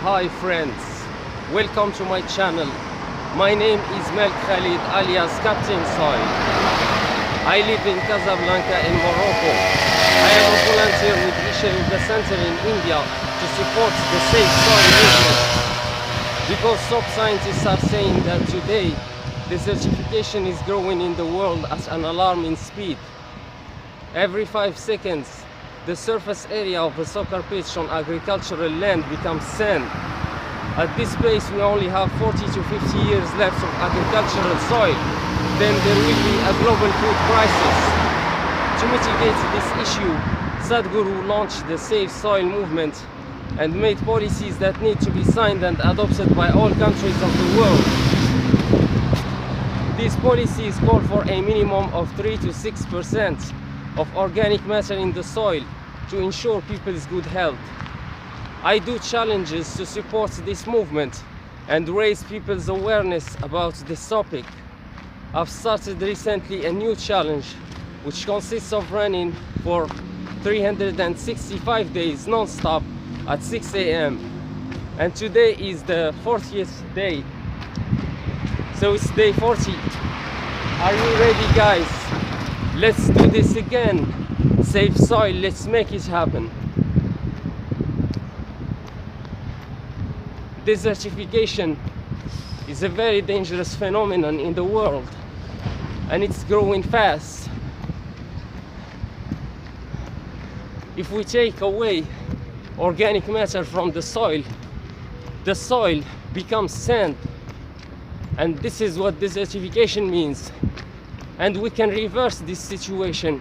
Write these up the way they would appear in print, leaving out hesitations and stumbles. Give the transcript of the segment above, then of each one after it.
Hi friends, welcome to my channel. My name is Mel Khalid alias Captain Soil. I live in Casablanca in Morocco. I am a volunteer with richness center in India to support the safe soil movement. Because some scientists are saying that today desertification is growing in the world at an alarming speed. Every 5 seconds, the surface area of a soccer pitch on agricultural land becomes sand. At this pace, we only have 40 to 50 years left of agricultural soil. Then there will be a global food crisis. To mitigate this issue, Sadhguru launched the Safe Soil movement and made policies that need to be signed and adopted by all countries of the world. These policies call for a minimum of 3 to 6% of organic matter in the soil to ensure people's good health. I do challenges to support this movement and raise people's awareness about this topic. I've started recently a new challenge which consists of running for 365 days non-stop at 6 a.m. and today is the 40th day, so it's day 40. Are you ready, guys? Let's do this again. Save soil, let's make it happen. Desertification is a very dangerous phenomenon in the world and it's growing fast. If we take away organic matter from the soil becomes sand, and this is what desertification means. And we can reverse this situation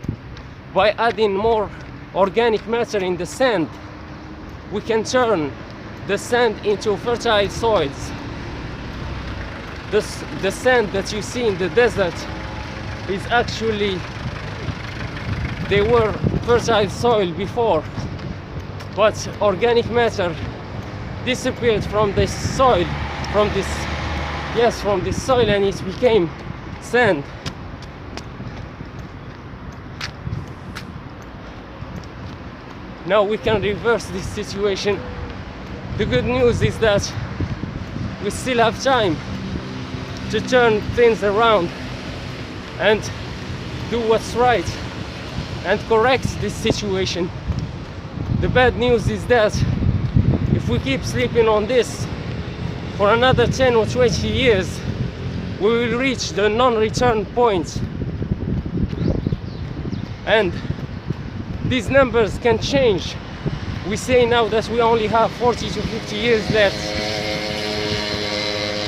by adding more organic matter in the sand. We can turn the sand into fertile soils. The sand that you see in the desert is actually, they were fertile soil before, but organic matter disappeared from this soil, from this soil, and it became sand. Now we can reverse this situation. The good news is that we still have time to turn things around and do what's right and correct this situation. The bad news is that if we keep sleeping on this for another 10 or 20 years, we will reach the non-return point. And these numbers can change. We say now that we only have 40 to 50 years left.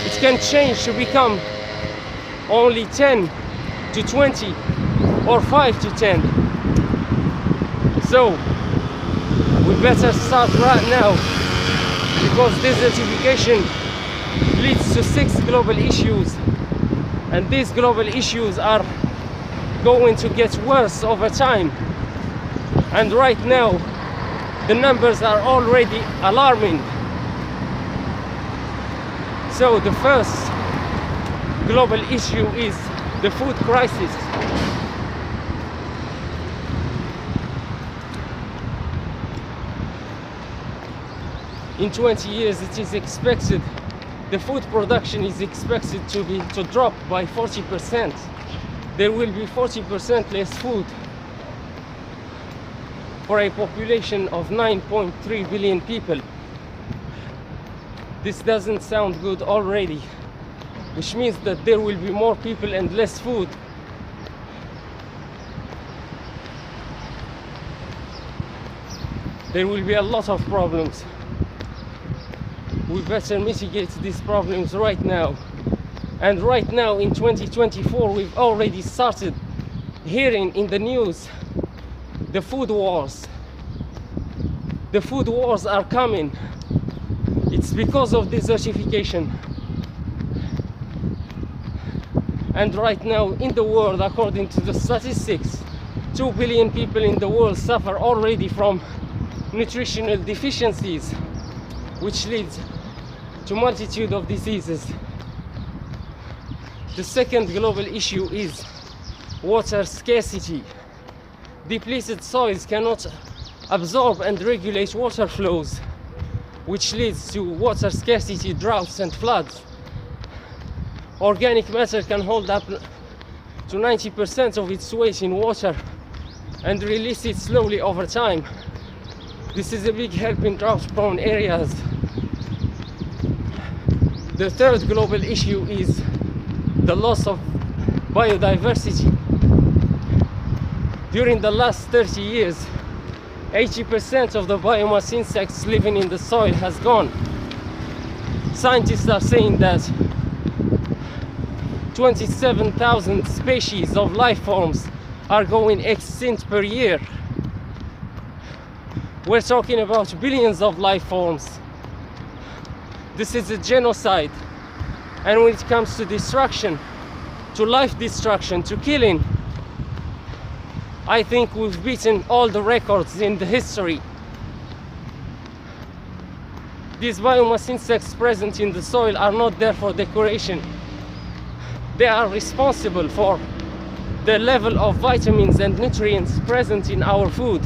It can change to become only 10 to 20 or 5 to 10. So we better start right now, because desertification leads to 6 global issues, and these global issues are going to get worse over time. And right now the numbers are already alarming. So the first global issue is the food crisis. In 20 years it is expected, the food production is expected to drop by 40%. There will be 40% less food for a population of 9.3 billion people. This doesn't sound good already, which means that there will be more people and less food. There will be a lot of problems. We better mitigate these problems right now. And right now in 2024, we've already started hearing in the news the food wars. The food wars are coming. It's because of desertification. And right now in the world, according to the statistics, 2 billion people in the world suffer already from nutritional deficiencies, which leads to multitude of diseases. The second global issue is water scarcity. Depleted soils cannot absorb and regulate water flows. which leads to water scarcity, droughts and floods. Organic matter can hold up to 90% of its weight in water and release it slowly over time. This is a big help in drought-prone areas. The third global issue is the loss of biodiversity. During the last 30 years, 80% of the biomass insects living in the soil has gone. Scientists are saying that 27,000 species of life forms are going extinct per year. We're talking about billions of life forms. This is a genocide. And when it comes to destruction, to life destruction, to killing, I think we've beaten all the records in the history. These biomass insects present in the soil are not there for decoration. They are responsible for the level of vitamins and nutrients present in our food.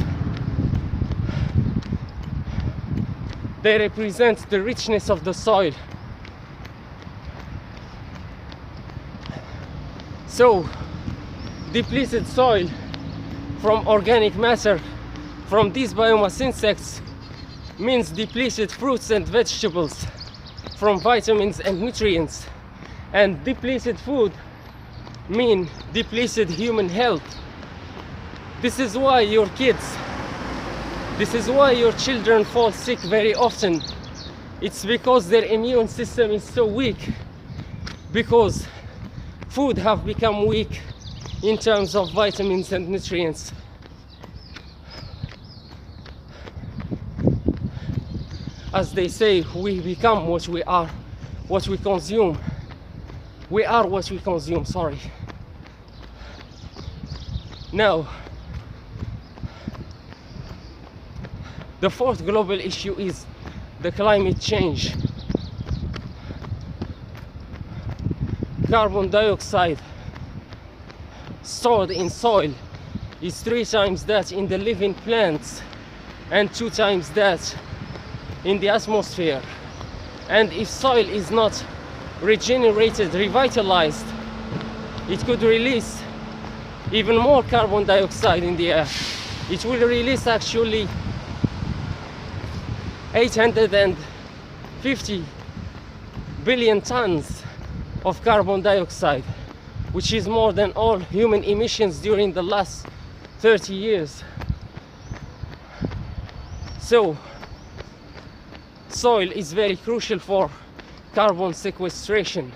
They represent the richness of the soil. So, depleted soil from organic matter from these biomass insects means depleted fruits and vegetables from vitamins and nutrients, and depleted food mean depleted human health. This is why your children fall sick very often. It's because their immune system is so weak, because food have become weak in terms of vitamins and nutrients. As they say, we become what we are, what we consume. We are what we consume, sorry. Now, the fourth global issue is the climate change. Carbon dioxide stored in soil is 3 times that in the living plants and 2 times that in the atmosphere. And if soil is not regenerated, revitalized, it could release even more carbon dioxide in the air. It will release actually 850 billion tons of carbon dioxide, which is more than all human emissions during the last 30 years. So, soil is very crucial for carbon sequestration.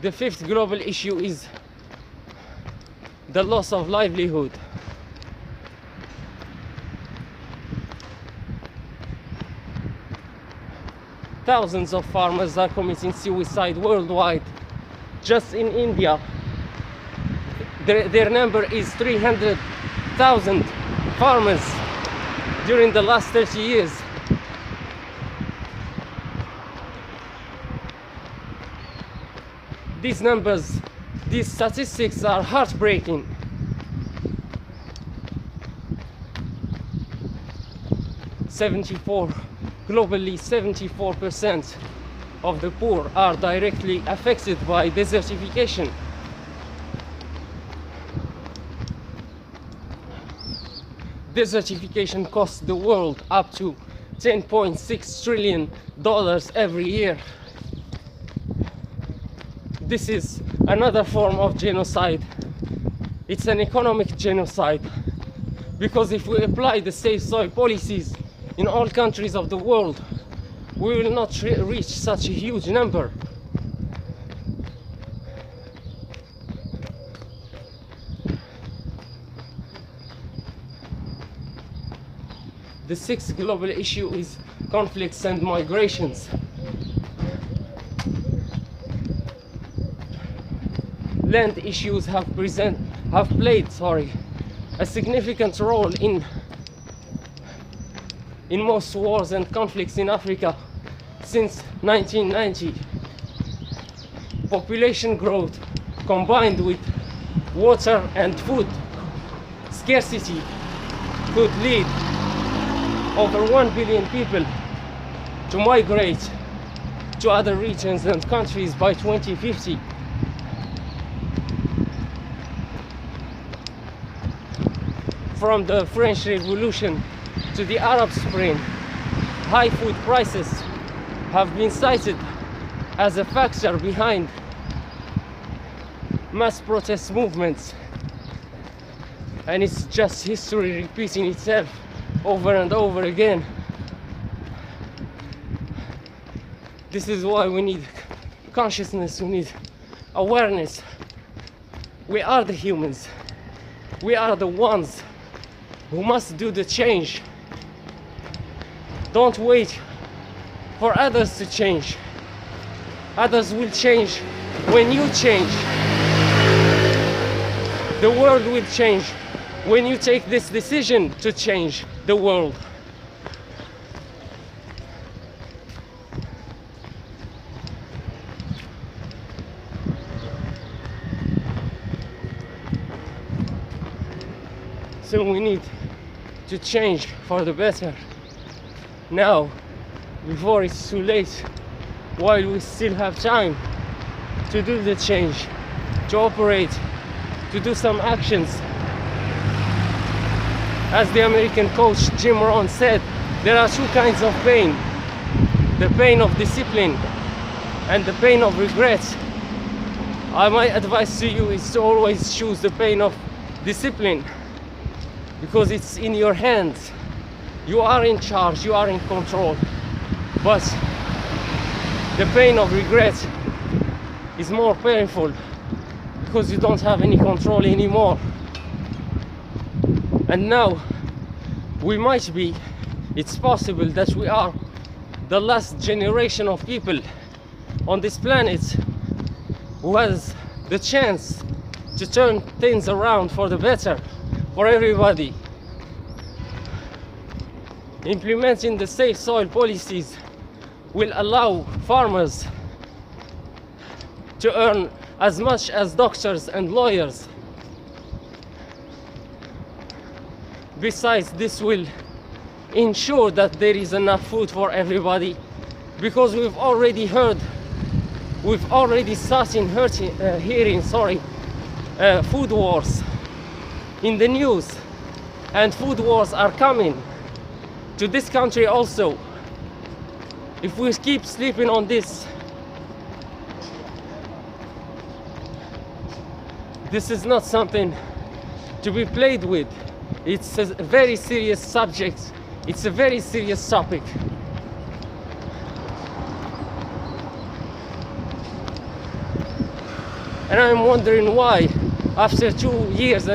The fifth global issue is the loss of livelihood. Thousands of farmers are committing suicide worldwide. Just in India, their number is 300,000 farmers during the last 30 years. These numbers, these statistics are heartbreaking. Globally, 74% of the poor are directly affected by desertification. Desertification costs the world up to $10.6 trillion every year. This is another form of genocide. It's an economic genocide, because if we apply the safe soil policies in all countries of the world, we will not reach such a huge number. The sixth global issue is conflicts and migrations. Land issues have played a significant role in most wars and conflicts in Africa since 1990. Population growth combined with water and food scarcity could lead over 1 billion people to migrate to other regions and countries by 2050. From the French Revolution to the Arab Spring, high food prices have been cited as a factor behind mass protest movements, and it's just history repeating itself over and over again. This is why we need consciousness, we need awareness. We are the humans, we are the ones who must do the change. Don't wait for others to change. Others will change when you change. The world will change when you take this decision to change the world. So we need to change for the better now, before it's too late, while we still have time to do the change, to operate, to do some actions. As the American coach Jim Rohn said, there are two kinds of pain: the pain of discipline and the pain of regret. My advice to you is to always choose the pain of discipline, because it's in your hands. You are in charge, you are in control. But the pain of regret is more painful, because you don't have any control anymore. And now we might be, it's possible that we are the last generation of people on this planet who has the chance to turn things around for the better for everybody. Implementing the safe soil policies will allow farmers to earn as much as doctors and lawyers. Besides, this will ensure that there is enough food for everybody, because we've already started hearing food wars in the news, and food wars are coming to this country also. If we keep sleeping on this, this is not something to be played with. It's a very serious subject. It's a very serious topic. And I'm wondering why, after 2.5 years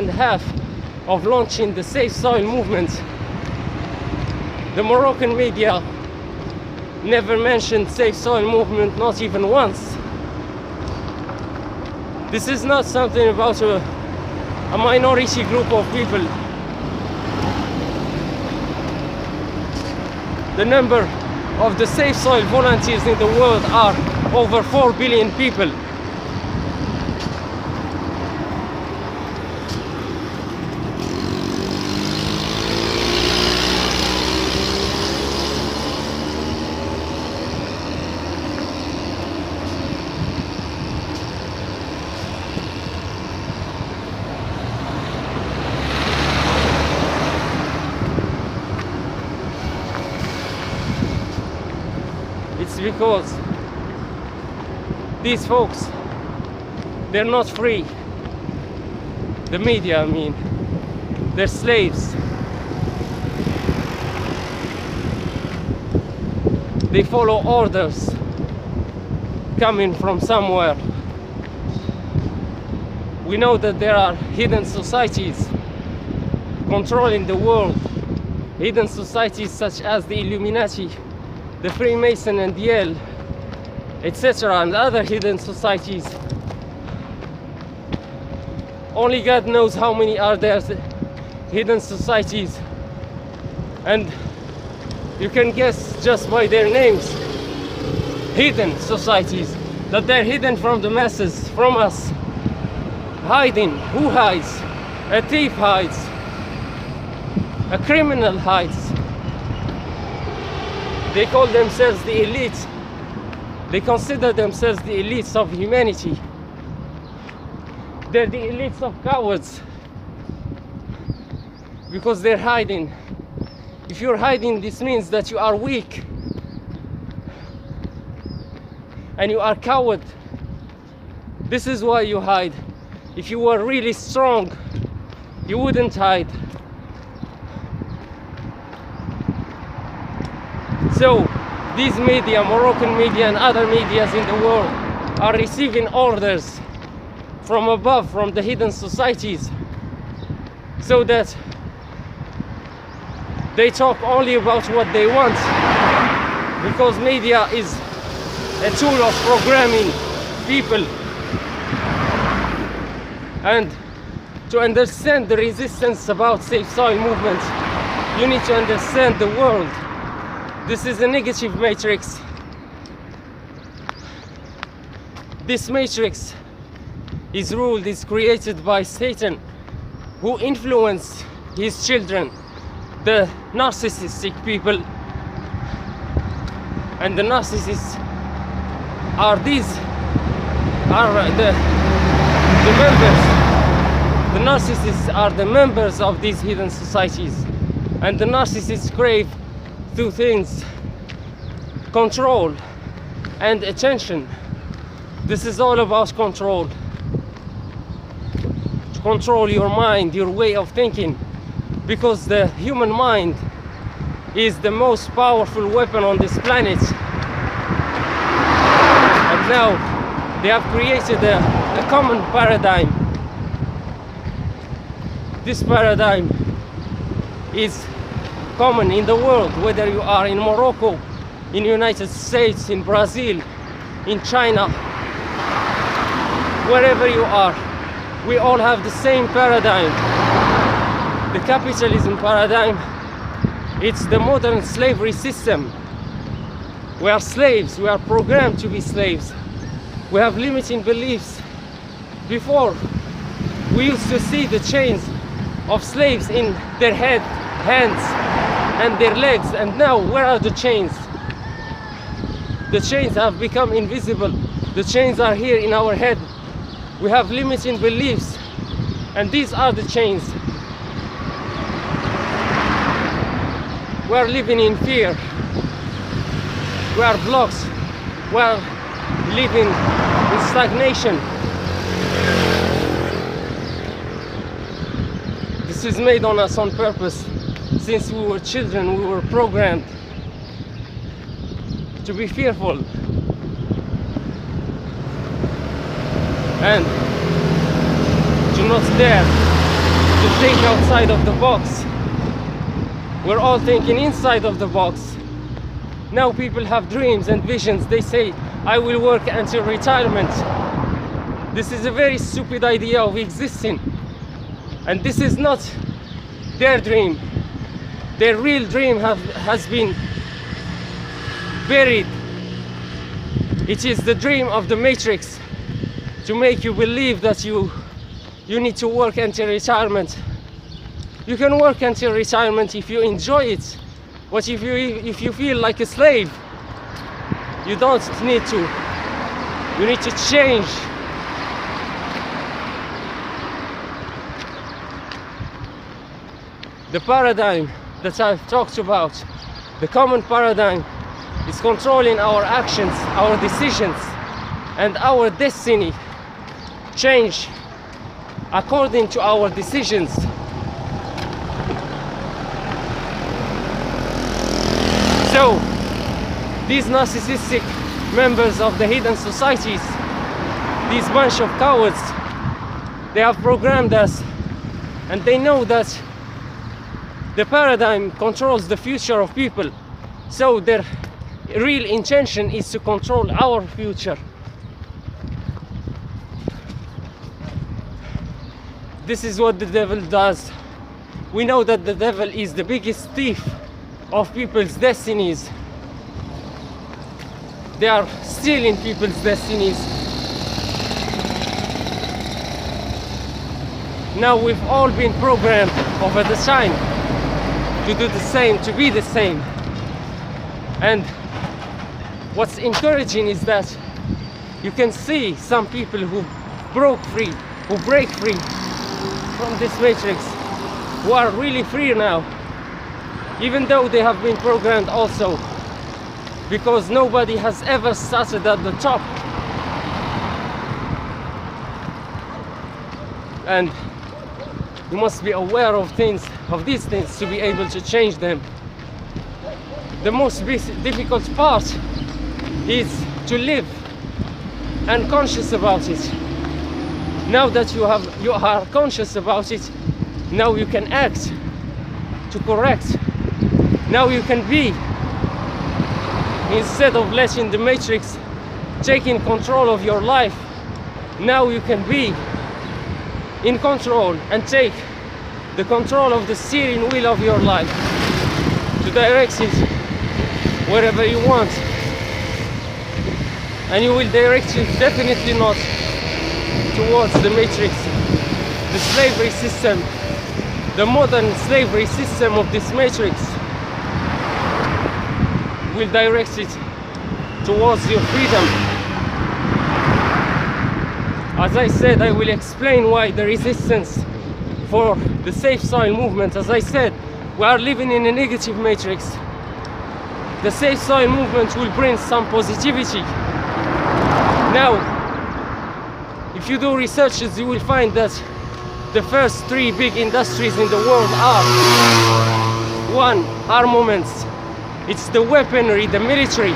of launching the Safe Soil movement, the Moroccan media never mentioned Safe Soil movement, not even once. This is not something about a minority group of people. The number of the Safe Soil volunteers in the world are over 4 billion people. It's because these folks, they're not free. The media, I mean, they're slaves. They follow orders coming from somewhere. We know that there are hidden societies controlling the world, hidden societies such as the Illuminati, the Freemason and Yale, etc., and other hidden societies. Only God knows how many are there hidden societies, and you can guess just by their names, hidden societies, that they're hidden from the masses, from us. Hiding. Who hides? A thief hides. A criminal hides. They call themselves the elite. They consider themselves the elites of humanity. They're the elites of cowards because they're hiding. If you're hiding, this means that you are weak and you are coward. This is why you hide. If you were really strong, you wouldn't hide. So these media, Moroccan media and other medias in the world, are receiving orders from above, from the hidden societies, so that they talk only about what they want, because media is a tool of programming people. And to understand the resistance about safe soil movement, you need to understand the world. This is a negative matrix. This matrix is ruled, is created by Satan, who influenced his children, the narcissistic people. And the narcissists are the members. The narcissists are the members of these hidden societies. And the narcissists crave two things: control and attention. This is all about control. To control your mind, your way of thinking, because the human mind is the most powerful weapon on this planet. And now they have created a common paradigm. This paradigm is common in the world, whether you are in Morocco, in the United States, in Brazil, in China, wherever you are, we all have the same paradigm. The capitalism paradigm, it's the modern slavery system. We are slaves, we are programmed to be slaves. We have limiting beliefs. Before, we used to see the chains of slaves in their hands and their legs, and now where are the chains? The chains have become invisible. The chains are here in our head. We have limiting beliefs, and these are the chains. We are living in fear. We are blocked. We are living in stagnation. This is made on us on purpose. Since we were children, we were programmed to be fearful and to not dare to think outside of the box. We're all thinking inside of the box. Now people have dreams and visions. They say, I will work until retirement. This is a very stupid idea of existing. And this is not their dream. Their real dream has been buried. It is the dream of the Matrix to make you believe that you need to work until retirement. You can work until retirement if you enjoy it. But if you feel like a slave, you don't need to. You need to change. The paradigm that I've talked about, the common paradigm, is controlling our actions, our decisions, and our destiny. Change according to our decisions. So, these narcissistic members of the hidden societies, these bunch of cowards, they have programmed us, and they know that the paradigm controls the future of people. So their real intention is to control our future. This is what the devil does. We know that the devil is the biggest thief of people's destinies. They are stealing people's destinies. Now we've all been programmed over the time to do the same, to be the same. And what's encouraging is that you can see some people who break free from this matrix, who are really free now, even though they have been programmed also, because nobody has ever started at the top. And you must be aware of these things to be able to change them. The most difficult part is to live and conscious about it. Now that you are conscious about it, now you can act to correct. Now you can be, instead of letting the matrix taking control of your life, now you can be in control and take the control of the steering wheel of your life to direct it wherever you want. And you will direct it definitely not towards the matrix, the slavery system, the modern slavery system of this matrix will direct it towards your freedom. As I said, I will explain why the resistance for the safe soil movement. As I said, we are living in a negative matrix. The safe soil movement will bring some positivity. Now, if you do researches, you will find that the first 3 big industries in the world are: 1, armaments. It's the weaponry, the military.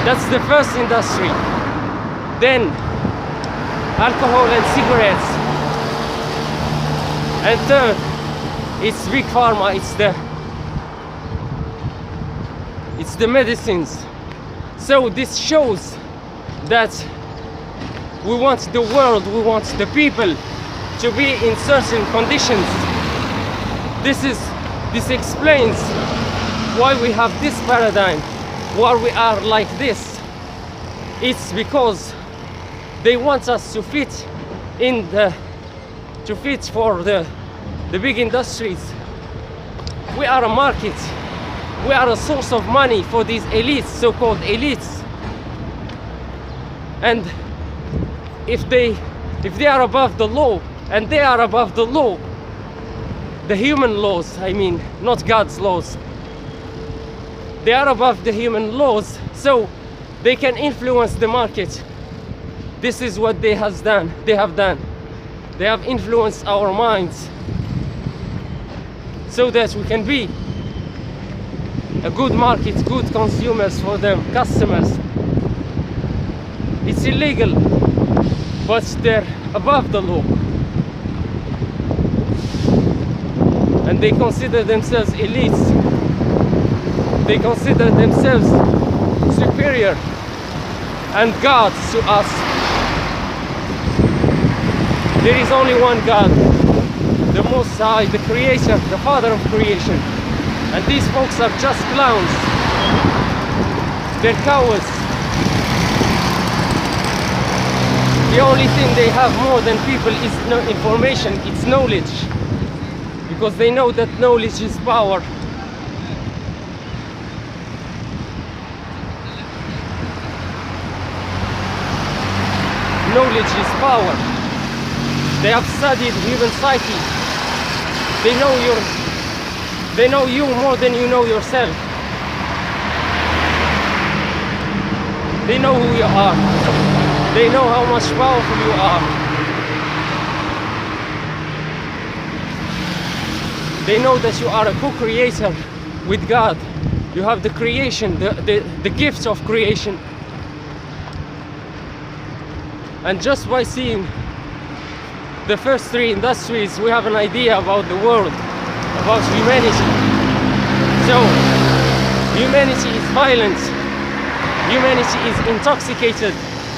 That's the first industry. Then alcohol and cigarettes. And third, it's big pharma, it's the medicines. So this shows that we want the world, we want the people to be in certain conditions. This explains why we have this paradigm, why we are like this. It's because they want us to fit for the big industries. We are a market. We are a source of money for these elites, so-called elites. And if they are above the law, and they are above the law, the human laws, I mean, not God's laws. They are above the human laws, so they can influence the market. This is what they have done. They have influenced our minds so that we can be a good market, good consumers for them, customers. It's illegal, but they're above the law. And they consider themselves elites. They consider themselves superior and gods to us. There is only one God, the Most High, the Creator, the Father of creation. And these folks are just clowns. They're cowards. The only thing they have more than people is no information, it's knowledge. Because they know that knowledge is power. Knowledge is power. They have studied human psyche. They know you more than you know yourself. They know who you are. They know how much powerful you are. They know that you are a co-creator with God. You have the creation, the gift of creation. And just by seeing the first 3 industries, we have an idea about the world, about humanity. So, humanity is violent. Humanity is intoxicated,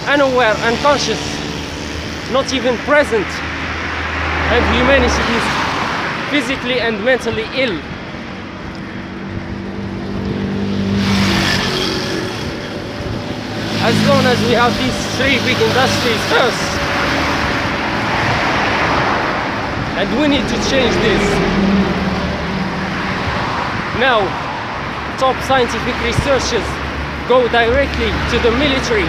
unaware, unconscious, not even present. And humanity is physically and mentally ill. As long as we have these 3 big industries first, and we need to change this. Now, top scientific researchers go directly to the military.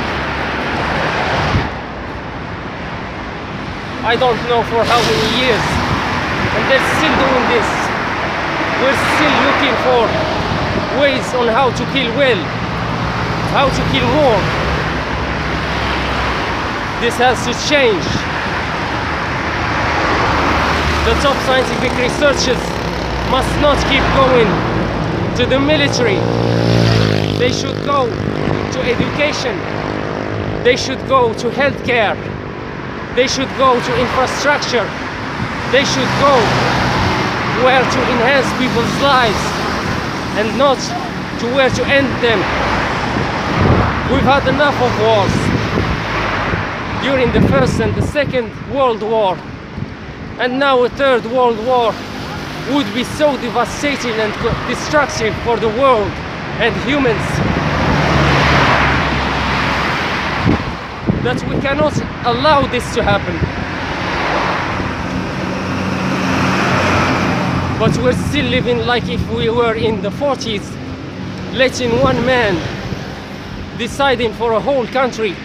I don't know for how many years, and they're still doing this. We're still looking for ways on how to kill well, how to kill more. This has to change. The top scientific researchers must not keep going to the military. They should go to education. They should go to healthcare. They should go to infrastructure. They should go where to enhance people's lives and not to where to end them. We've had enough of wars. During the First and the Second World War, and now a Third World War would be so devastating and destructive for the world and humans that we cannot allow this to happen. But we're still living like if we were in the 40s, letting one man deciding for a whole country.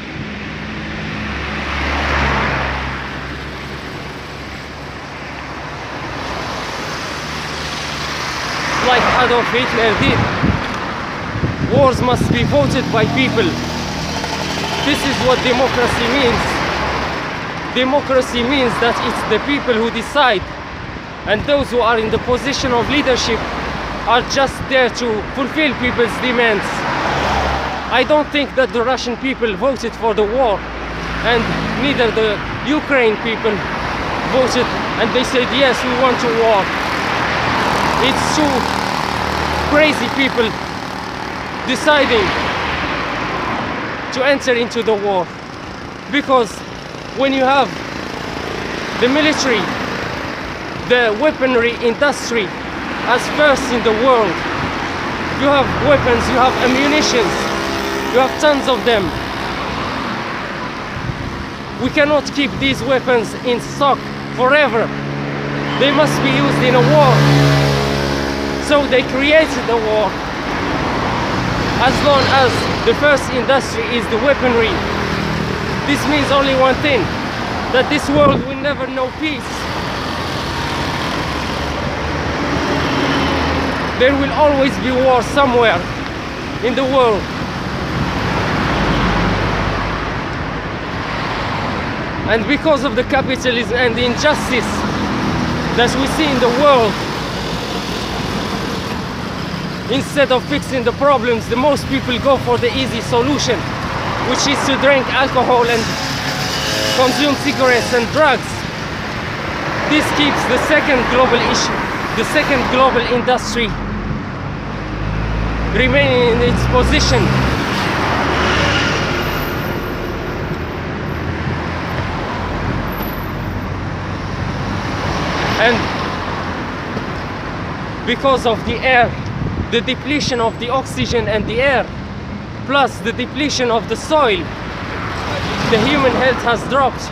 Like Adolf Hitler did. Wars must be voted by people. This is what democracy means. Democracy means that it's the people who decide, and those who are in the position of leadership are just there to fulfill people's demands. I don't think that the Russian people voted for the war, and neither the Ukraine people voted and they said yes, we want a war. It's two crazy people deciding to enter into the war. Because when you have the military, the weaponry industry as first in the world, you have weapons, you have ammunition, you have tons of them. We cannot keep these weapons in stock forever. They must be used in a war. So they created the war. As long as the first industry is the weaponry, this means only one thing, that this world will never know peace. There will always be war somewhere in the world. And because of the capitalism and the injustice that we see in the world, instead of fixing the problems, the most people go for the easy solution, which is to drink alcohol and consume cigarettes and drugs. This keeps the second global issue, the second global industry, remaining in its position. And because of the air, the depletion of the oxygen and the air, plus the depletion of the soil, the human health has dropped.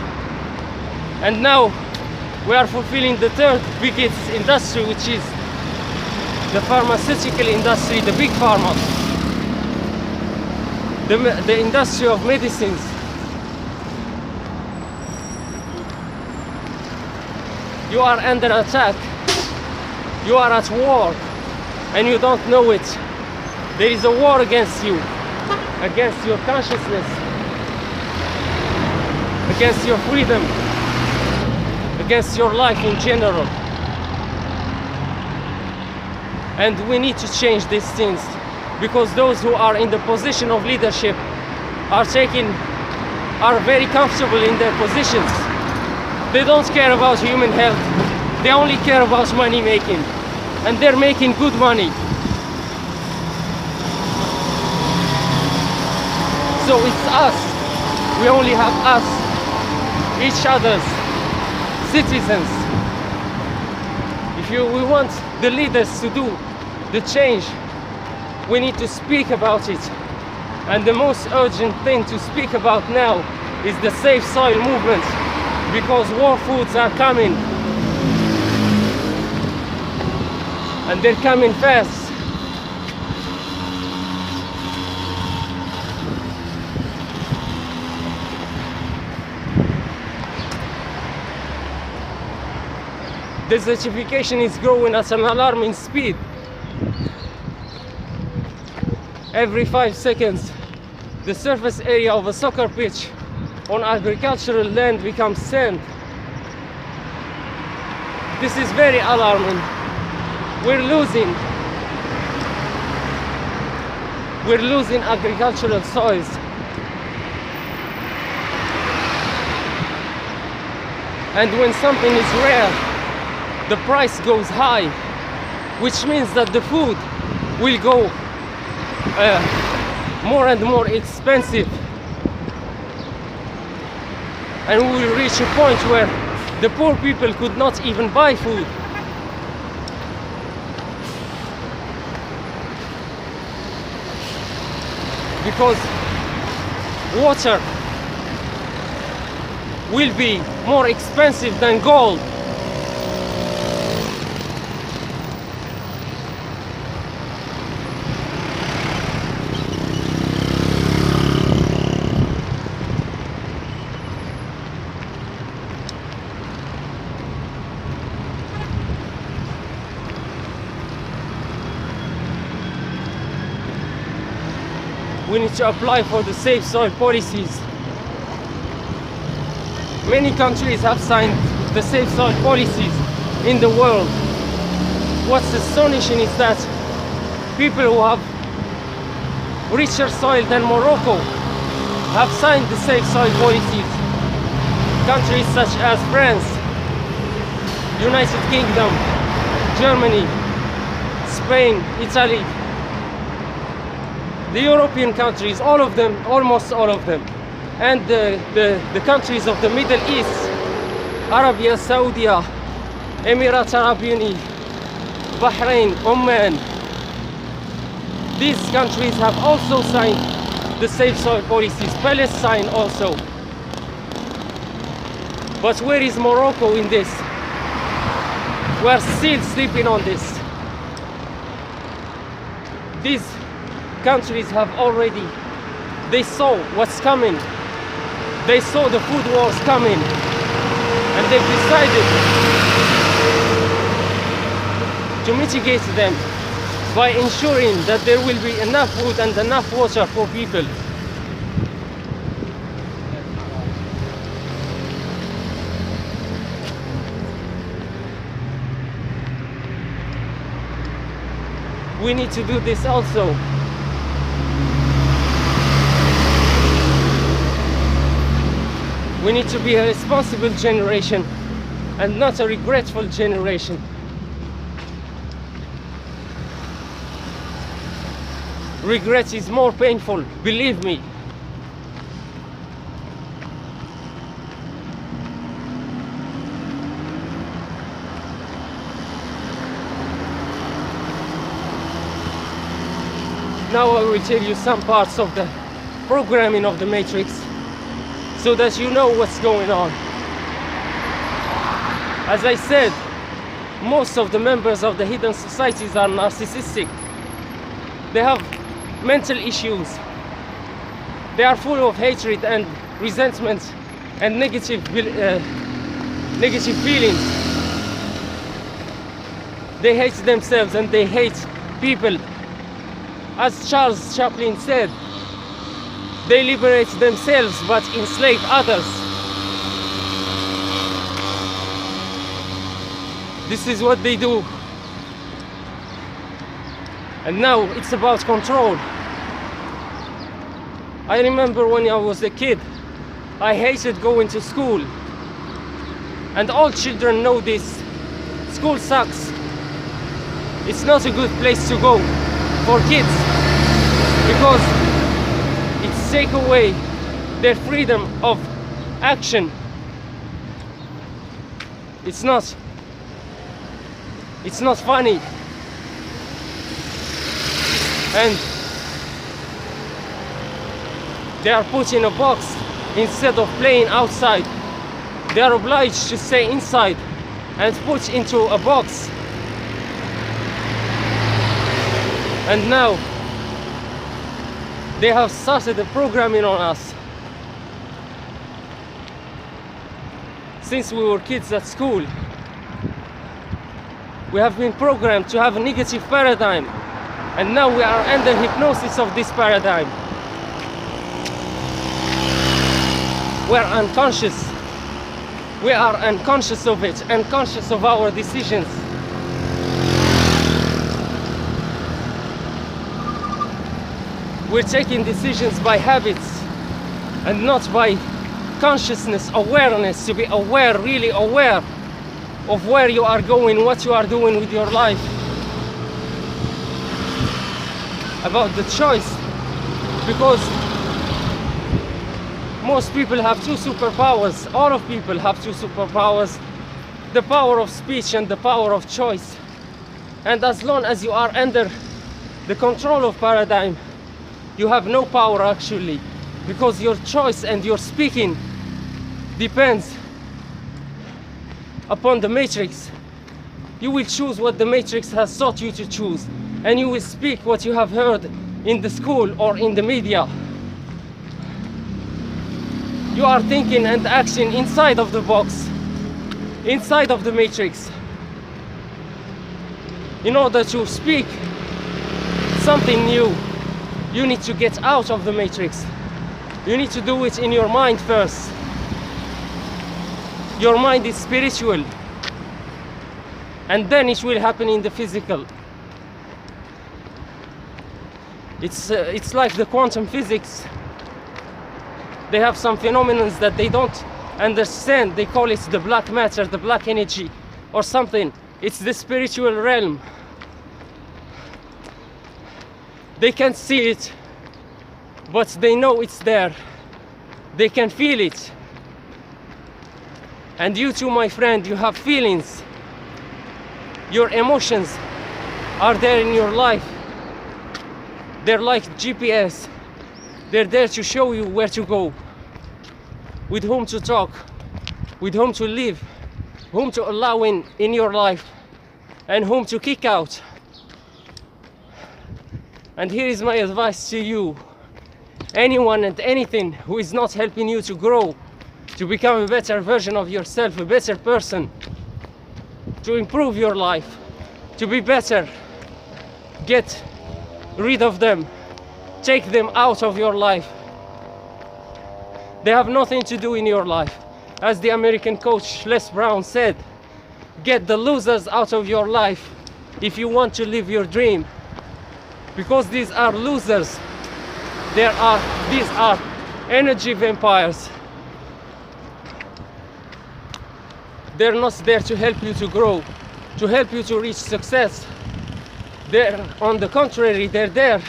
And now we are fulfilling the third biggest industry, which is the pharmaceutical industry, the big pharma, the industry of medicines. You are under attack. You are at war. And you don't know it. There is a war against you, against your consciousness, against your freedom, against your life in general. And we need to change these things, because those who are in the position of leadership are very comfortable in their positions. They don't care about human health. They only care about money making. And they're making good money. So it's us. We only have us, each other's citizens. If we want the leaders to do the change, we need to speak about it. And the most urgent thing to speak about now is the Safe Soil movement, because war foods are coming. And they're coming fast. Desertification is growing at an alarming speed. Every 5 seconds, the surface area of a soccer pitch on agricultural land becomes sand. This is very alarming. We're losing agricultural soils. And when something is rare, the price goes high, which means that the food will go more and more expensive, and we will reach a point where the poor people could not even buy food. Because water will be more expensive than gold. We need to apply for the safe soil policies. Many countries have signed the safe soil policies in the world. What's astonishing is that people who have richer soil than Morocco have signed the safe soil policies. Countries such as France, United Kingdom, Germany, Spain, Italy, the European countries, all of them, almost all of them, and the countries of the Middle East, Arabia, Saudi, Emirates Arab Uni, Bahrain, Oman. These countries have also signed the safe soil policies, Palestine also. But where is Morocco in this? We're still sleeping on this. These countries have already, they saw what's coming. They saw the food wars coming, and they've decided to mitigate them by ensuring that there will be enough food and enough water for people. We need to do this also. We need to be a responsible generation and not a regretful generation. Regret is more painful, believe me. Now I will tell you some parts of the programming of the Matrix, so that you know what's going on. As I said, most of the members of the hidden societies are narcissistic. They have mental issues. They are full of hatred and resentment and negative feelings. They hate themselves and they hate people. As Charles Chaplin said, they liberate themselves but enslave others. This is what they do. And now it's about control. I remember when I was a kid, I hated going to school. And all children know this. School sucks. It's not a good place to go for kids, because it's take away their freedom of action. It's not funny. And they are put in a box instead of playing outside. They are obliged to stay inside and put into a box. And now they have started the programming on us. Since we were kids at school, We have been programmed to have a negative paradigm, and now we are under hypnosis of this paradigm. We're unconscious. We are unconscious of it, unconscious of our decisions. We're taking decisions by habits and not by consciousness, awareness, to be aware, really aware of where you are going, what you are doing with your life. About the choice, because most people have two superpowers. All of people have two superpowers: the power of speech and the power of choice. And as long as you are under the control of paradigm, you have no power actually, because your choice and your speaking depends upon the matrix. You will choose what the matrix has taught you to choose, and you will speak what you have heard in the school or in the media. You are thinking and acting inside of the box, inside of the matrix. In order to speak something new, you need to get out of the matrix. You need to do it in your mind first. Your mind is spiritual, and then it will happen in the physical. It's like the quantum physics. They have some phenomena that they don't understand. They call it the black matter, the black energy, or something. It's the spiritual realm. They can't see it, but they know it's there. They can feel it. And you too, my friend, you have feelings. Your emotions are there in your life. They're like GPS. They're there to show you where to go, with whom to talk, with whom to live, whom to allow in your life, and whom to kick out. And here is my advice to you: anyone and anything who is not helping you to grow, to become a better version of yourself, a better person, to improve your life, to be better, get rid of them. Take them out of your life. They have nothing to do in your life. As the American coach Les Brown said, get the losers out of your life if you want to live your dream. Because these are losers. These are energy vampires. They're not there to help you to grow, to help you to reach success. On the contrary, they're there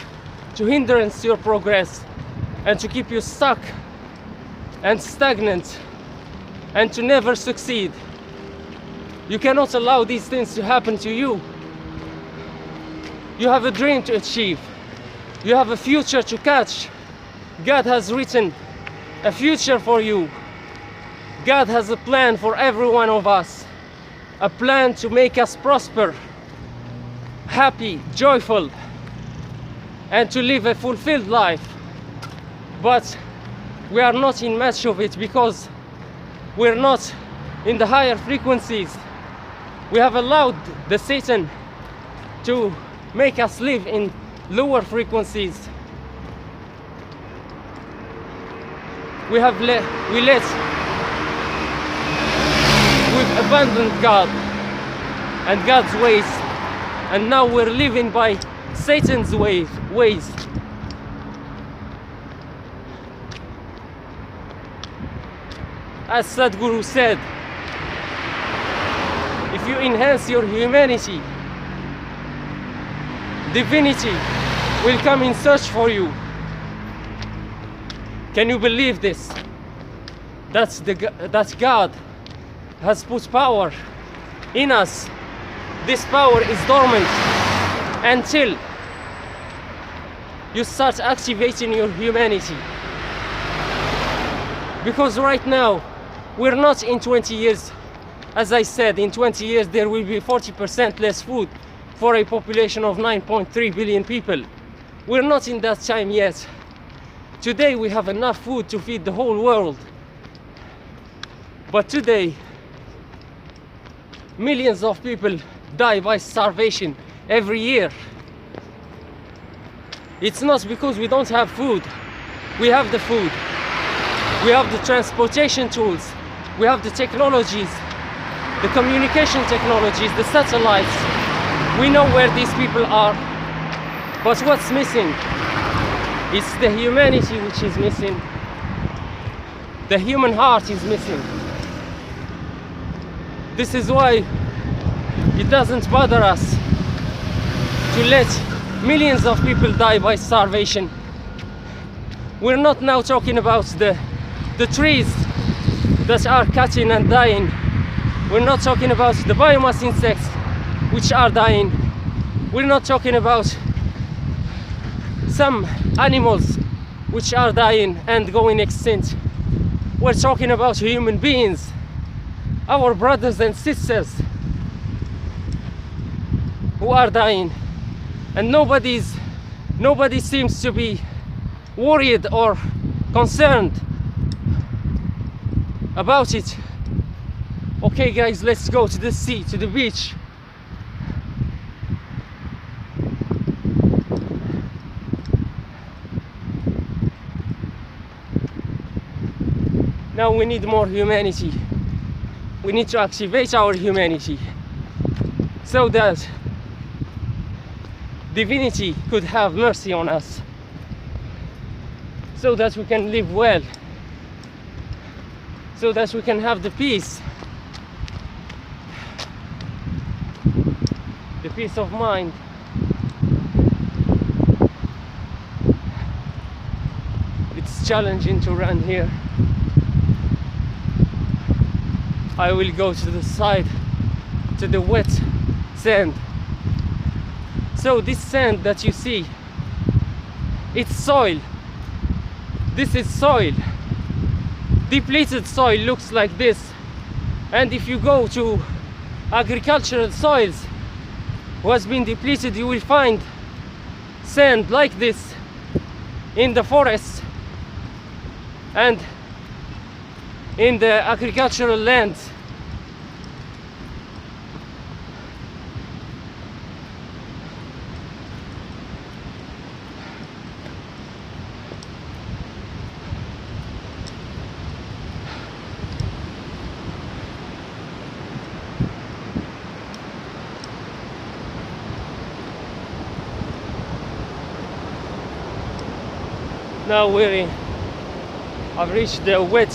to hindrance your progress and to keep you stuck and stagnant and to never succeed. You cannot allow these things to happen to you. You have a dream to achieve. You have a future to catch. God has written a future for you. God has a plan for every one of us. A plan to make us prosper, happy, joyful, and to live a fulfilled life. But we are not in match of it because we're not in the higher frequencies. We have allowed the Satan to make us live in lower frequencies. We've abandoned God and God's ways, and now we're living by Satan's ways. As Sadhguru said, if you enhance your humanity, divinity will come in search for you. Can you believe this? That God has put power in us. This power is dormant until you start activating your humanity. Because right now, we're not in 20 years. As I said, in 20 years there will be 40% less food for a population of 9.3 billion people. We're not in that time yet. Today we have enough food to feed the whole world. But today, millions of people die by starvation every year. It's not because we don't have food. We have the food. We have the transportation tools. We have the technologies, the communication technologies, the satellites. We know where these people are. But what's missing? It's the humanity which is missing. The human heart is missing. This is why it doesn't bother us to let millions of people die by starvation. We're not now talking about the trees that are cutting and dying. We're not talking about the biomass insects which are dying. We're not talking about some animals which are dying and going extinct. We're talking about human beings, our brothers and sisters who are dying, and nobody seems to be worried or concerned about it. Okay guys, let's go to the sea, to the beach. Now we need more humanity. We need to activate our humanity so that divinity could have mercy on us, so that we can live well, so that we can have the peace of mind. It's challenging to run here. I will go to the side, to the wet sand. So this sand that you see, it's soil. This is soil. Depleted soil looks like this. And if you go to agricultural soils who has been depleted, you will find sand like this in the forests and in the agricultural lands. Now I've reached the wet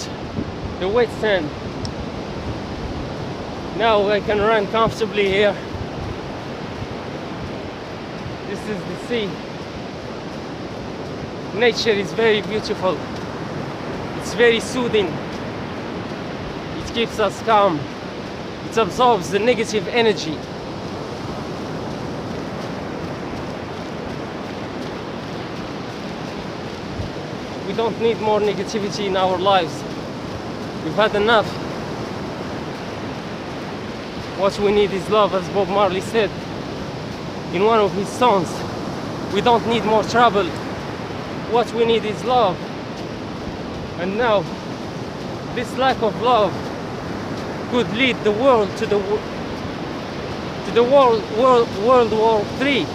sand. Now I can run comfortably here. This is the sea. Nature is very beautiful. It's very soothing. It keeps us calm. It absorbs the negative energy. We don't need more negativity in our lives. We've had enough. What we need is love, as Bob Marley said in one of his songs. We don't need more trouble. What we need is love. And now, this lack of love could lead the world to the World War III.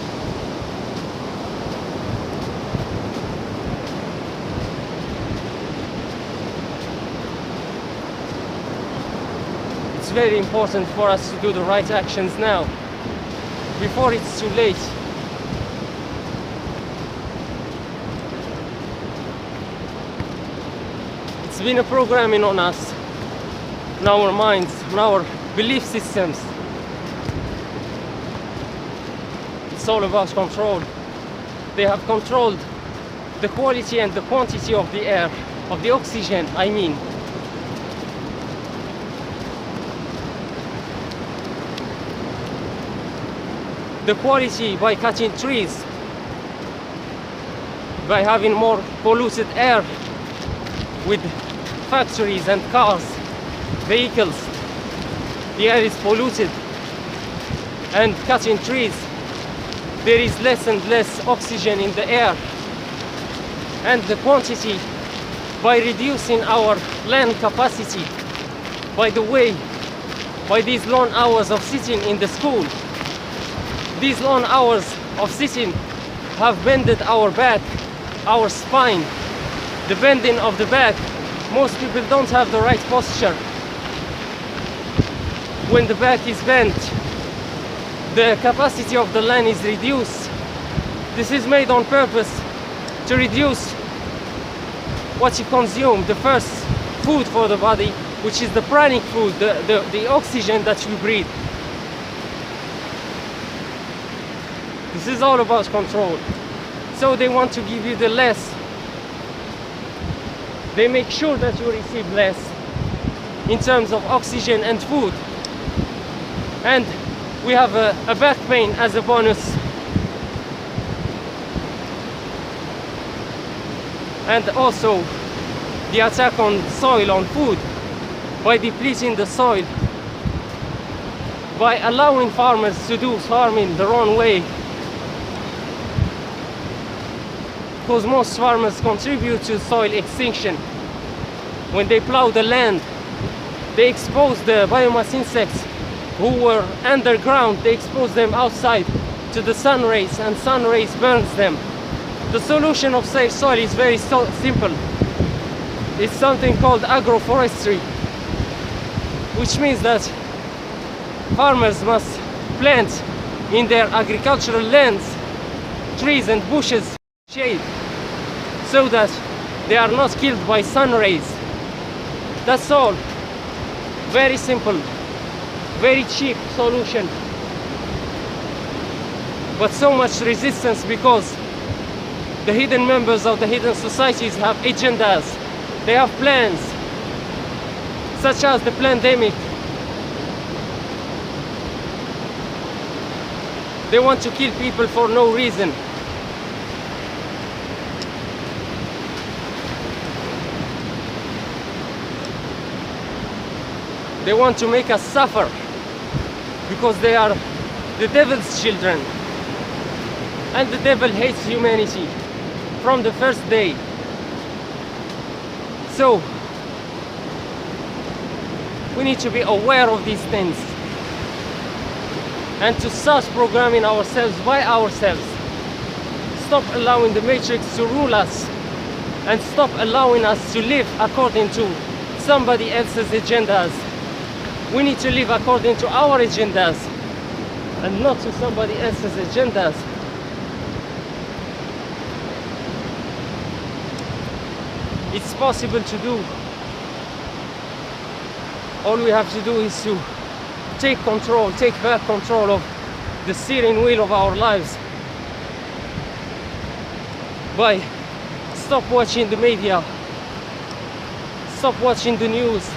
It's very important for us to do the right actions now, before it's too late. It's been a programming on us, on our minds, on our belief systems. It's all about control. They have controlled the quality and the quantity of the air, of the oxygen, I mean. The quality by cutting trees, by having more polluted air with factories and cars, vehicles. The air is polluted, and cutting trees, there is less and less oxygen in the air. And the quantity, by reducing our land capacity, by the way, by these long hours of sitting in the school, These long hours of sitting have bended our back, our spine, the bending of the back. Most people don't have the right posture. When the back is bent, the capacity of the land is reduced. This is made on purpose to reduce what you consume, the first food for the body, which is the pranic food, the oxygen that you breathe. This is all about control. So they want to give you the less. They make sure that you receive less in terms of oxygen and food. And we have a back pain as a bonus. And also the attack on soil, on food, by depleting the soil, by allowing farmers to do farming the wrong way. Because most farmers contribute to soil extinction. When they plow the land, they expose the biomass insects who were underground, they expose them outside to the sun rays, and sun rays burns them. The solution of safe soil is very simple. It's something called agroforestry, which means that farmers must plant in their agricultural lands trees and bushes, shade, so that they are not killed by sun rays. That's all. Very simple, very cheap solution, but so much resistance because the hidden members of the hidden societies have agendas. They have plans, such as the pandemic. They want to kill people for no reason. They want to make us suffer because they are the devil's children. And the devil hates humanity from the first day. So we need to be aware of these things and to start programming ourselves by ourselves. Stop allowing the matrix to rule us and stop allowing us to live according to somebody else's agendas. We need to live according to our agendas and not to somebody else's agendas. It's possible to do. All we have to do is to take control, take back control of the steering wheel of our lives by stop watching the media, stop watching the news,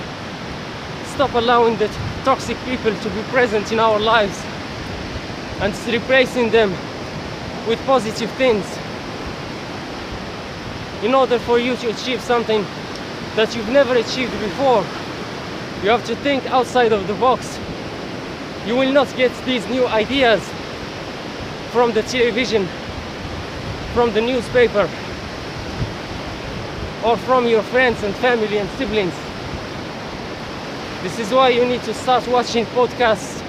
stop allowing the toxic people to be present in our lives and replacing them with positive things. In order for you to achieve something that you've never achieved before, you have to think outside of the box. You will not get these new ideas from the television, from the newspaper, or from your friends and family and siblings. This is why you need to start watching podcasts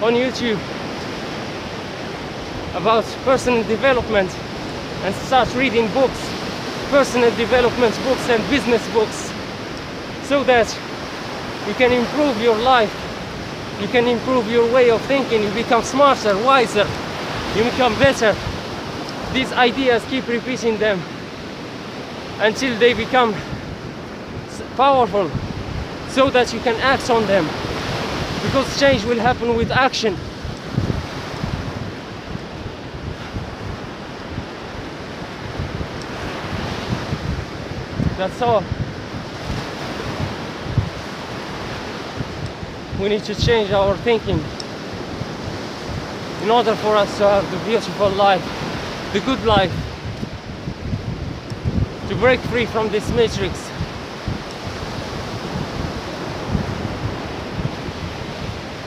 on YouTube about personal development and start reading books, personal development books and business books, so that you can improve your life, you can improve your way of thinking, you become smarter, wiser, you become better. These ideas, keep repeating them until they become powerful, so that you can act on them, because change will happen with action. That's all. We need to change our thinking in order for us to have the beautiful life, the good life, to break free from this matrix.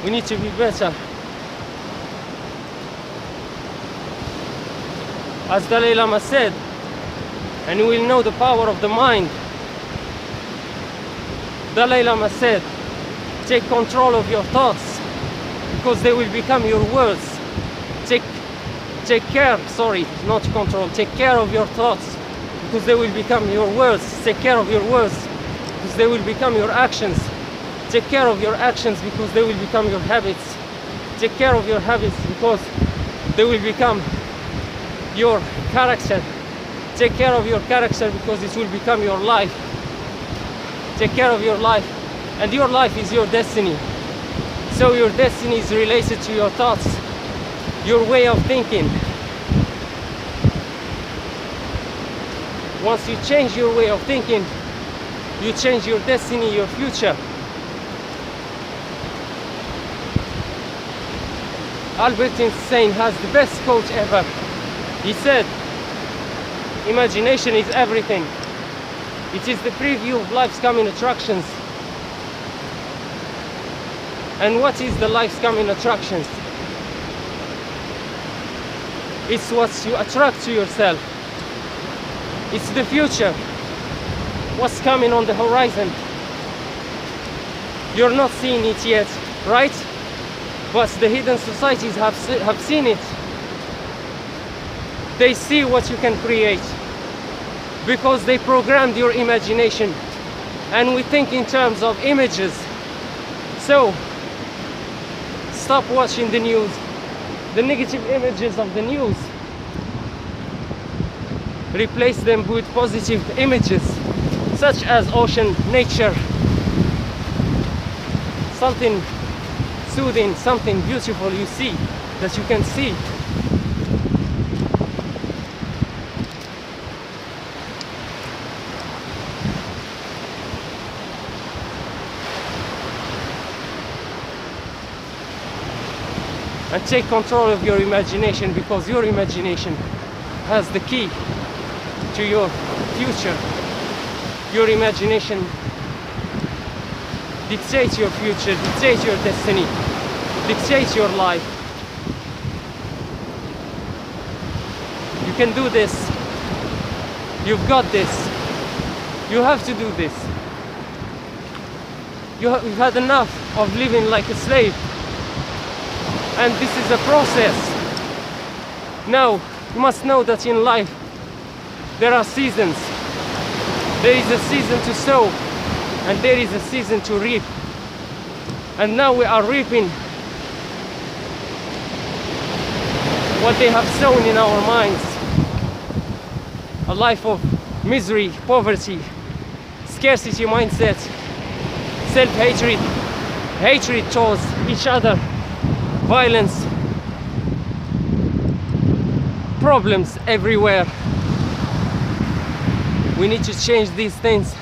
We need to be better. As Dalai Lama said, and you will know the power of the mind. Dalai Lama said, take control of your thoughts, because they will become your words. take care, sorry, not control, take care of your thoughts, because they will become your words. Take care of your words, because they will become your actions. Take care of your actions, because they will become your habits. Take care of your habits, because they will become your character. Take care of your character, because it will become your life. Take care of your life, and your life is your destiny. So your destiny is related to your thoughts, your way of thinking. Once you change your way of thinking, you change your destiny, your future. Albert Einstein has the best quote ever. He said, "Imagination is everything. It is the preview of life's coming attractions." And what is the life's coming attractions? It's what you attract to yourself. It's the future. What's coming on the horizon? You're not seeing it yet, right? But the hidden societies have seen it. They see what you can create, because they programmed your imagination, and we think in terms of images. So stop watching the news, the negative images of the news. Replace them with positive images, such as ocean, nature, something soothing, something beautiful you see, that you can see. And take control of your imagination, because your imagination has the key to your future. Your imagination dictates your future, dictates your destiny, dictates your life. You can do this. You've got this. You have to do this. You've had enough of living like a slave. And this is a process. Now, you must know that in life there are seasons. There is a season to sow, and there is a season to reap. And now we are reaping what they have sown in our minds. A life of misery, poverty, scarcity mindset, self-hatred, hatred towards each other, violence, problems everywhere. We need to change these things,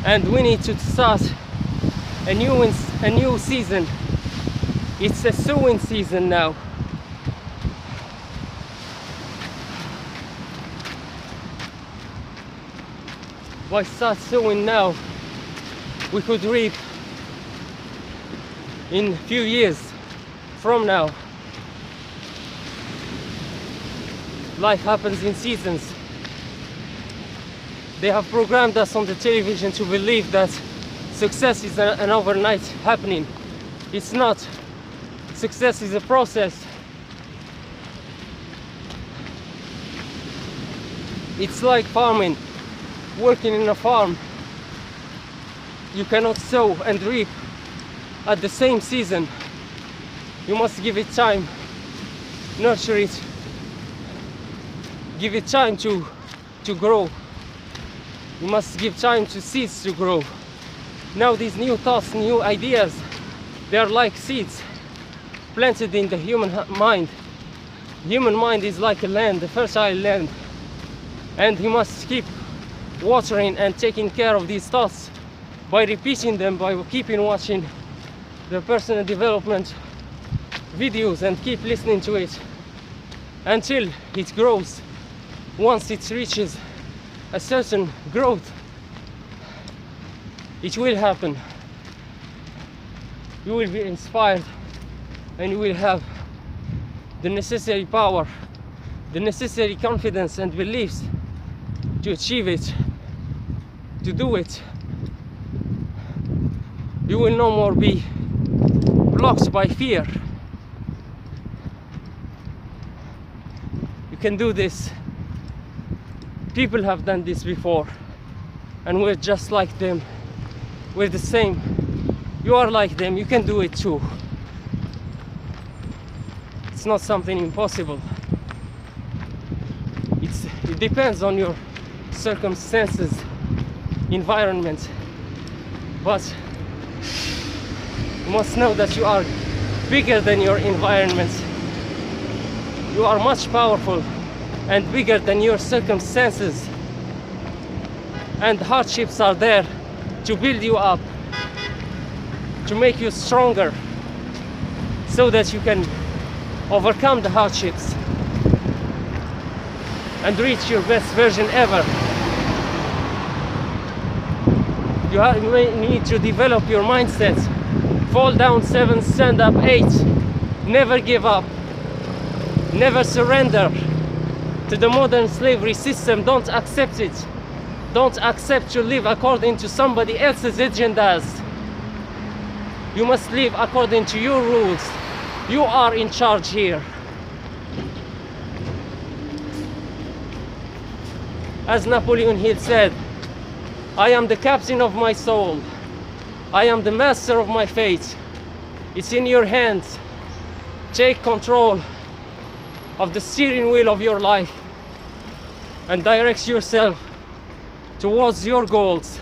and we need to start a new season. It's a sowing season now. By start sowing now, we could reap in a few years from now. Life happens in seasons. They have programmed us on the television to believe that success is an overnight happening. It's not. Success is a process. It's like farming, working in a farm. You cannot sow and reap at the same season. You must give it time, nurture it, give it time to grow. You must give time to seeds to grow. Now these new thoughts, new ideas, they are like seeds planted in the human mind. Human mind is like a land, a fertile land, and you must keep watering and taking care of these thoughts by repeating them, by keeping watching the personal development videos and keep listening to it until it grows. Once it reaches a certain growth, it will happen. You will be inspired, and you will have the necessary power, the necessary confidence and beliefs to achieve it, to do it. You will no more be blocked by fear. You can do this. People have done this before, and we're just like them. We're the same. You are like them. You can do it too. It's not something impossible. It depends on your circumstances, environment, but you must know that you are bigger than your environment. You are much powerful and bigger than your circumstances, and hardships are there to build you up, to make you stronger, so that you can overcome the hardships and reach your best version ever. You need to develop your mindset. Fall down 7, stand up 8. Never give up. Never surrender to the modern slavery system. Don't accept it. Don't accept to live according to somebody else's agendas. You must live according to your rules. You are in charge here. As Napoleon Hill said, I am the captain of my soul. I am the master of my fate. It's in your hands. Take control of the steering wheel of your life and direct yourself towards your goals,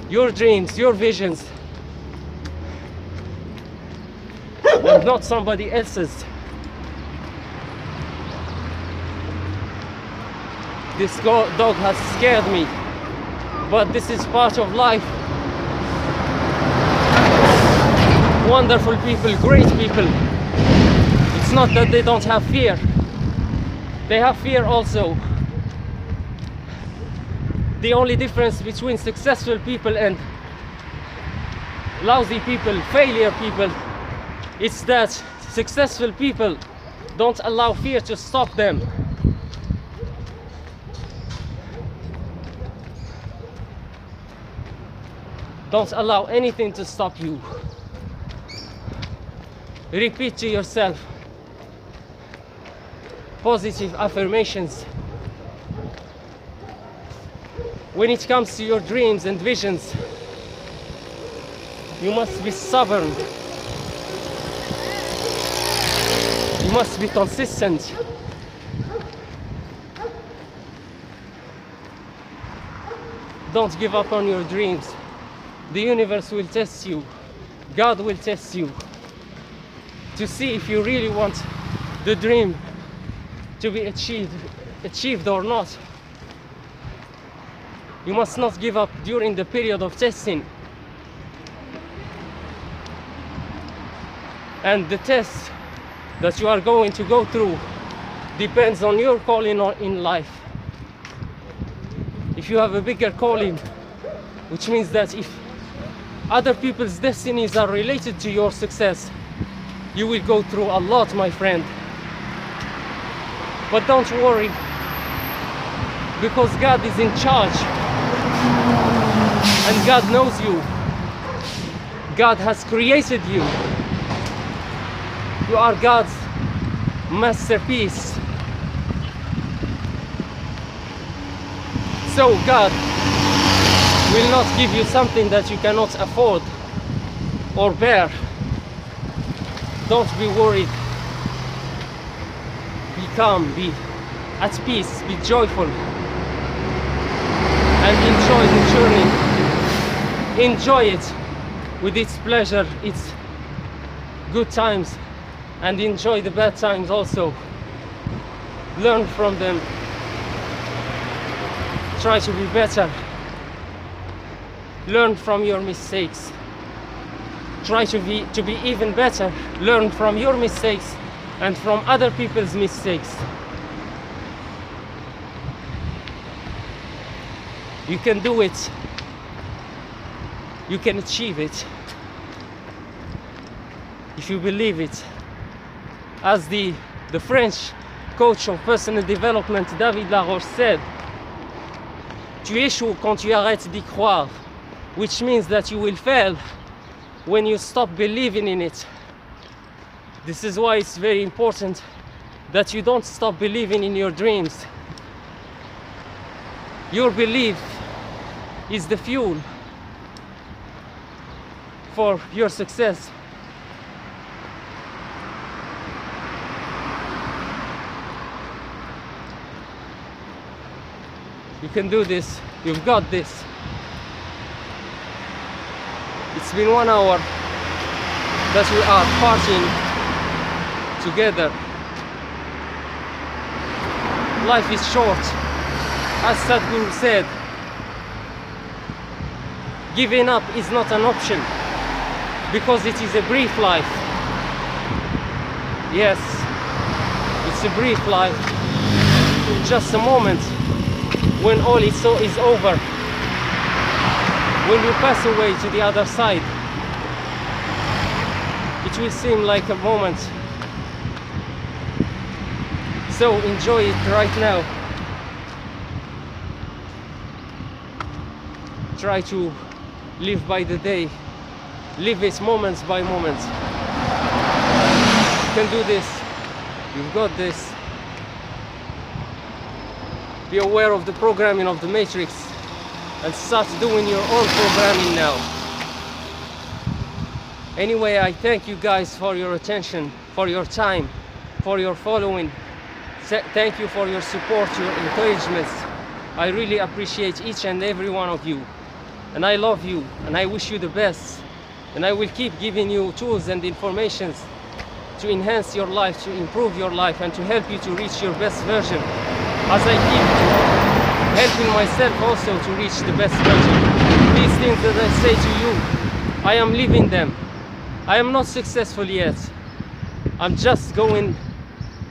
your dreams, your visions, and not somebody else's. This dog has scared me, but this is part of life. Wonderful people, great people. It's not that they don't have fear. They have fear also. The only difference between successful people and lousy people, failure people, is that successful people don't allow fear to stop them. Don't allow anything to stop you. Repeat to yourself positive affirmations. When it comes to your dreams and visions, you must be stubborn. You must be consistent. Don't give up on your dreams. The universe will test you. God will test you to see if you really want the dream to be achieved or not. You must not give up during the period of testing. And the test that you are going to go through depends on your calling in life. If you have a bigger calling, which means that if other people's destinies are related to your success, you will go through a lot, my friend. But don't worry, because God is in charge and God knows you. God has created you. You are God's masterpiece. So God will not give you something that you cannot afford or bear. Don't be worried. Be calm, be at peace, be joyful, and enjoy the journey. Enjoy it with its pleasure, its good times, and enjoy the bad times also. Learn from them. Try to be better. Learn from your mistakes. Try to be even better. Learn from your mistakes and from other people's mistakes. You can do it. You can achieve it if you believe it. As the French coach of personal development David Laroche said, tu échoues quand tu arrêtes d'y croire, which means that you will fail when you stop believing in it. This is why it's very important that you don't stop believing in your dreams. Your belief is the fuel for your success. You can do this. You've got this. It's been 1 hour that we are partying together. Life is short. As Sadhguru said, giving up is not an option because it is a brief life. Yes, it's a brief life. Just a moment when all is over. When you pass away to the other side, it will seem like a moment. So enjoy it right now. Try to live by the day. Live it moments by moments. You can do this. You've got this. Be aware of the programming of the matrix and start doing your own programming now. Anyway, I thank you guys for your attention, for your time, for your following. Thank you for your support, your encouragement. I really appreciate each and every one of you. And I love you, and I wish you the best. And I will keep giving you tools and informations to enhance your life, to improve your life, and to help you to reach your best version. As I keep helping myself also to reach the best version. These things that I say to you, I am living them. I am not successful yet. I'm just going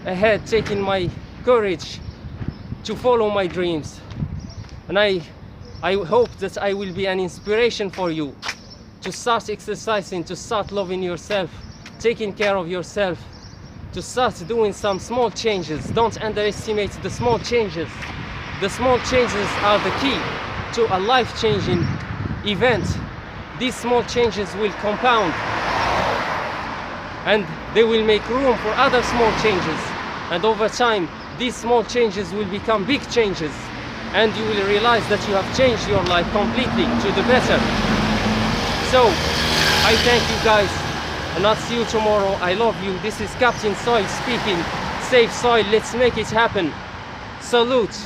ahead, taking my courage to follow my dreams. And I hope that I will be an inspiration for you to start exercising, to start loving yourself, taking care of yourself, to start doing some small changes. Don't underestimate the small changes. The small changes are the key to a life-changing event. These small changes will compound and they will make room for other small changes. And over time, these small changes will become big changes. And you will realize that you have changed your life completely to the better. So, I thank you guys, and I'll see you tomorrow. I love you. This is Captain Soil speaking. Save soil, let's make it happen. Salute.